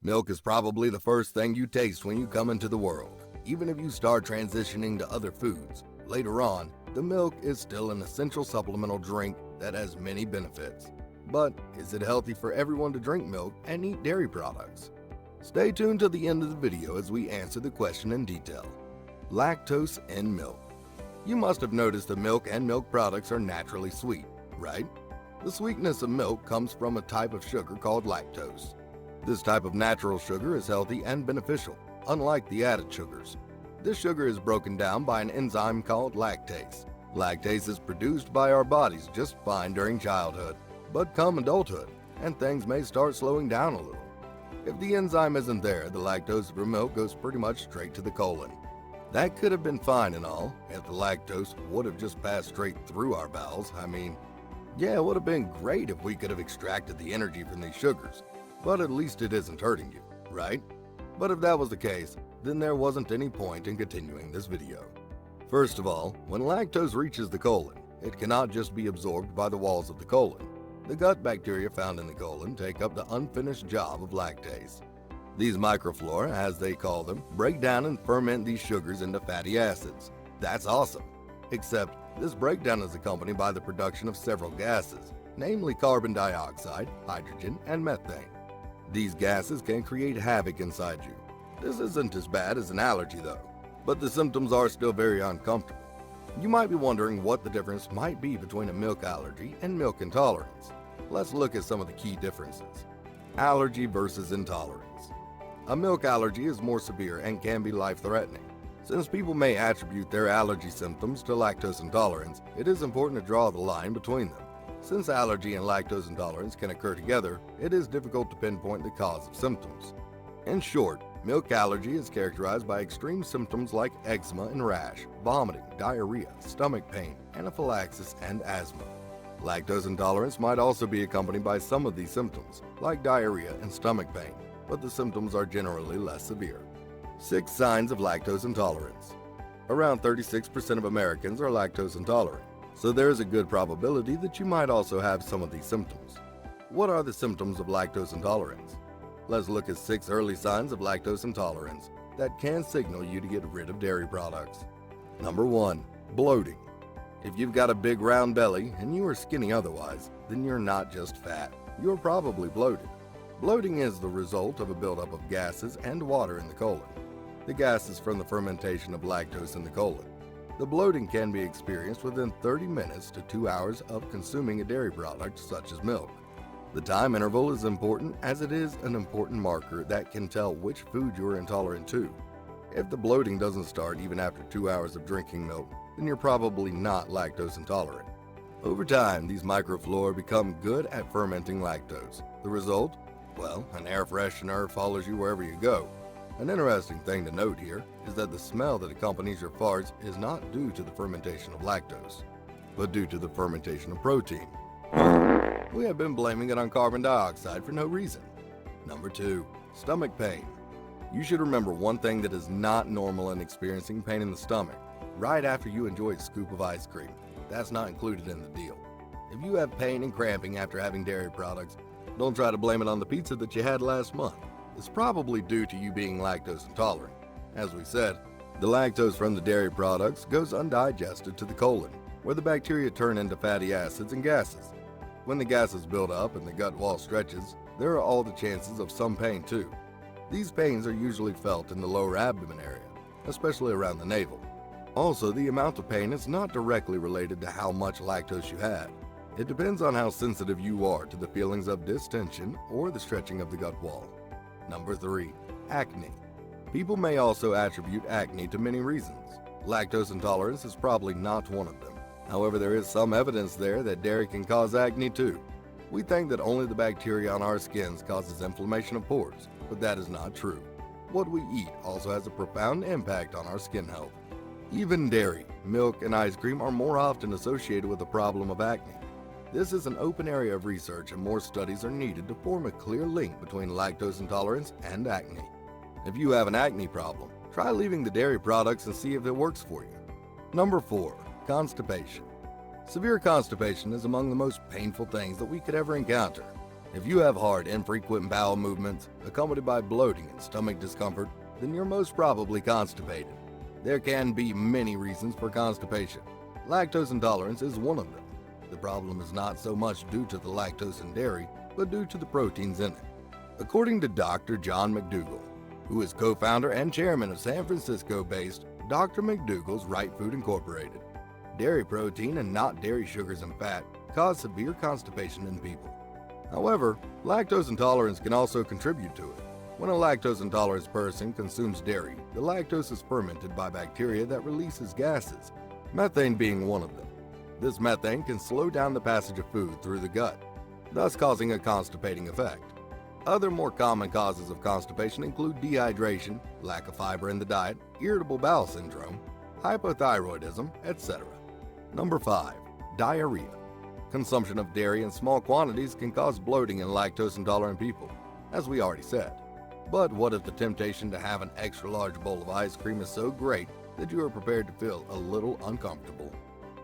Milk is probably the first thing you taste when you come into the world. Even if you start transitioning to other foods, later on, the milk is still an essential supplemental drink that has many benefits. But is it healthy for everyone to drink milk and eat dairy products? Stay tuned to the end of the video as we answer the question in detail. Lactose in milk. You must have noticed that milk and milk products are naturally sweet, right? The sweetness of milk comes from a type of sugar called lactose. This type of natural sugar is healthy and beneficial, unlike the added sugars. This sugar is broken down by an enzyme called lactase. Lactase is produced by our bodies just fine during childhood, but come adulthood, and things may start slowing down a little. If the enzyme isn't there, the lactose from milk goes pretty much straight to the colon. That could have been fine and all, if the lactose would have just passed straight through our bowels. Yeah, it would have been great if we could have extracted the energy from these sugars, but at least it isn't hurting you, right? But if that was the case, then there wasn't any point in continuing this video. First of all, when lactose reaches the colon, it cannot just be absorbed by the walls of the colon. The gut bacteria found in the colon take up the unfinished job of lactase. These microflora, as they call them, break down and ferment these sugars into fatty acids. That's awesome. Except this breakdown is accompanied by the production of several gases, namely carbon dioxide, hydrogen, and methane. These gases can create havoc inside you. This isn't as bad as an allergy though, but the symptoms are still very uncomfortable. You might be wondering what the difference might be between a milk allergy and milk intolerance. Let's look at some of the key differences. Allergy versus intolerance. A milk allergy is more severe and can be life-threatening. Since people may attribute their allergy symptoms to lactose intolerance, it is important to draw the line between them. Since allergy and lactose intolerance can occur together, it is difficult to pinpoint the cause of symptoms. In short, milk allergy is characterized by extreme symptoms like eczema and rash, vomiting, diarrhea, stomach pain, anaphylaxis, and asthma. Lactose intolerance might also be accompanied by some of these symptoms, like diarrhea and stomach pain, but the symptoms are generally less severe. 6 signs of lactose intolerance. Around 36% of Americans are lactose intolerant, so there is a good probability that you might also have some of these symptoms. What are the symptoms of lactose intolerance? Let's look at 6 early signs of lactose intolerance that can signal you to get rid of dairy products. Number 1. Bloating. If you've got a big round belly and you are skinny otherwise, then you're not just fat, you're probably bloated. Bloating is the result of a buildup of gases and water in the colon. The gas is from the fermentation of lactose in the colon. The bloating can be experienced within 30 minutes to 2 hours of consuming a dairy product such as milk. The time interval is important as it is an important marker that can tell which food you are intolerant to. If the bloating doesn't start even after 2 hours of drinking milk, then you're probably not lactose intolerant. Over time, these microflora become good at fermenting lactose. The result? Well, an air freshener follows you wherever you go. An interesting thing to note here is that the smell that accompanies your farts is not due to the fermentation of lactose, but due to the fermentation of protein. We have been blaming it on carbon dioxide for no reason. Number 2. Stomach pain. You should remember one thing that is not normal in experiencing pain in the stomach right after you enjoy a scoop of ice cream. That's not included in the deal. If you have pain and cramping after having dairy products, don't try to blame it on the pizza that you had last month. It's probably due to you being lactose intolerant. As we said, the lactose from the dairy products goes undigested to the colon, where the bacteria turn into fatty acids and gases. When the gases build up and the gut wall stretches, there are all the chances of some pain too. These pains are usually felt in the lower abdomen area, especially around the navel. Also, the amount of pain is not directly related to how much lactose you had. It depends on how sensitive you are to the feelings of distension or the stretching of the gut wall. Number 3. Acne. People may also attribute acne to many reasons. Lactose intolerance is probably not one of them. However, there is some evidence there that dairy can cause acne too. We think that only the bacteria on our skins causes inflammation of pores, but that is not true. What we eat also has a profound impact on our skin health. Even dairy, milk, and ice cream are more often associated with the problem of acne. This is an open area of research and more studies are needed to form a clear link between lactose intolerance and acne. If you have an acne problem, try leaving the dairy products and see if it works for you. Number 4. Constipation. Severe constipation is among the most painful things that we could ever encounter. If you have hard, infrequent bowel movements accompanied by bloating and stomach discomfort, then you're most probably constipated. There can be many reasons for constipation. Lactose intolerance is one of them. The problem is not so much due to the lactose in dairy, but due to the proteins in it. According to Dr. John McDougall, who is co-founder and chairman of San Francisco-based Dr. McDougall's Right Food Incorporated, dairy protein and not dairy sugars and fat cause severe constipation in people. However, lactose intolerance can also contribute to it. When a lactose intolerant person consumes dairy, the lactose is fermented by bacteria that releases gases, methane being one of them. This methane can slow down the passage of food through the gut, thus causing a constipating effect. Other more common causes of constipation include dehydration, lack of fiber in the diet, irritable bowel syndrome, hypothyroidism, etc. Number 5. Diarrhea. Consumption of dairy in small quantities can cause bloating in lactose-intolerant people, as we already said. But what if the temptation to have an extra large bowl of ice cream is so great that you are prepared to feel a little uncomfortable?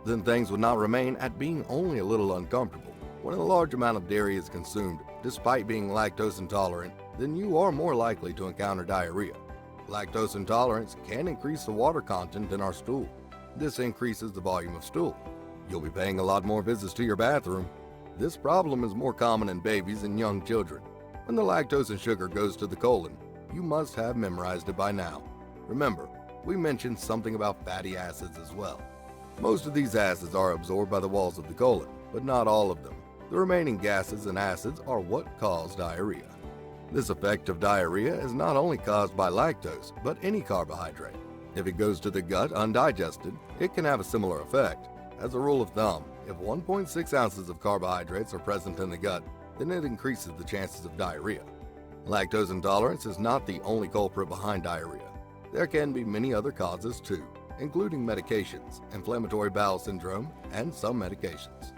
Then things would not remain at being only a little uncomfortable. When a large amount of dairy is consumed, despite being lactose intolerant, then you are more likely to encounter diarrhea. Lactose intolerance can increase the water content in our stool. This increases the volume of stool. You'll be paying a lot more visits to your bathroom. This problem is more common in babies and young children. When the lactose and sugar goes to the colon, you must have memorized it by now. Remember, we mentioned something about fatty acids as well. Most of these acids are absorbed by the walls of the colon, but not all of them. The remaining gases and acids are what cause diarrhea. This effect of diarrhea is not only caused by lactose, but any carbohydrate. If it goes to the gut undigested, it can have a similar effect. As a rule of thumb, if 1.6 ounces of carbohydrates are present in the gut, then it increases the chances of diarrhea. Lactose intolerance is not the only culprit behind diarrhea. There can be many other causes too, including medications, inflammatory bowel syndrome, and some medications.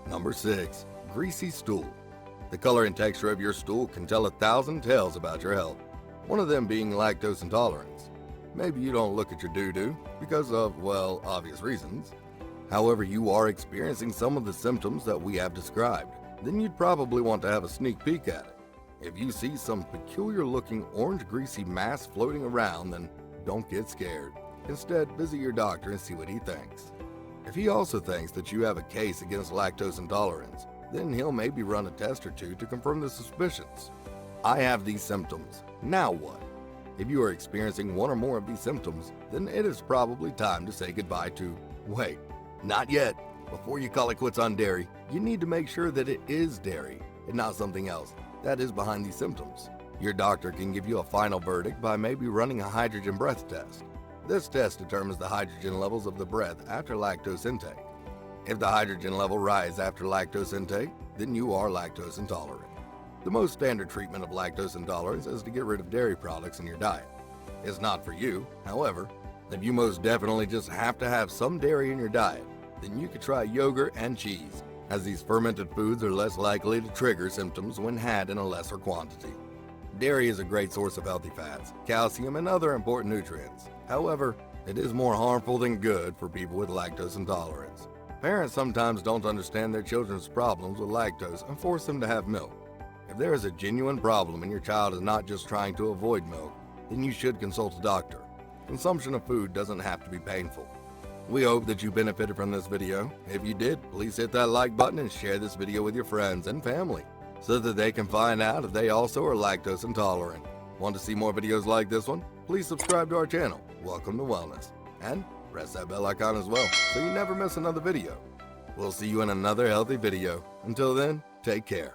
Number 6. Greasy stool. The color and texture of your stool can tell 1,000 tales about your health, one of them being lactose intolerance. Maybe you don't look at your doo-doo because of, well, obvious reasons. However, you are experiencing some of the symptoms that we have described, then you'd probably want to have a sneak peek at it. If you see some peculiar-looking orange greasy mass floating around, then don't get scared. Instead, visit your doctor and see what he thinks. If he also thinks that you have a case against lactose intolerance, then he'll maybe run a test or two to confirm the suspicions. I have these symptoms. Now what? If you are experiencing one or more of these symptoms, then it is probably time to say goodbye to, wait, not yet. Before you call it quits on dairy, you need to make sure that it is dairy and not something else that is behind these symptoms. Your doctor can give you a final verdict by maybe running a hydrogen breath test. This test determines the hydrogen levels of the breath after lactose intake. If the hydrogen level rises after lactose intake, then you are lactose intolerant. The most standard treatment of lactose intolerance is to get rid of dairy products in your diet. It's not for you, however. If you most definitely just have to have some dairy in your diet, then you could try yogurt and cheese, as these fermented foods are less likely to trigger symptoms when had in a lesser quantity. Dairy is a great source of healthy fats, calcium, and other important nutrients. However, it is more harmful than good for people with lactose intolerance. Parents sometimes don't understand their children's problems with lactose and force them to have milk. If there is a genuine problem and your child is not just trying to avoid milk, then you should consult a doctor. Consumption of food doesn't have to be painful. We hope that you benefited from this video. If you did, please hit that like button and share this video with your friends and family so that they can find out if they also are lactose intolerant. Want to see more videos like this one? Please subscribe to our channel, Welcome to Wellness, and press that bell icon as well so you never miss another video. We'll see you in another healthy video. Until then, take care.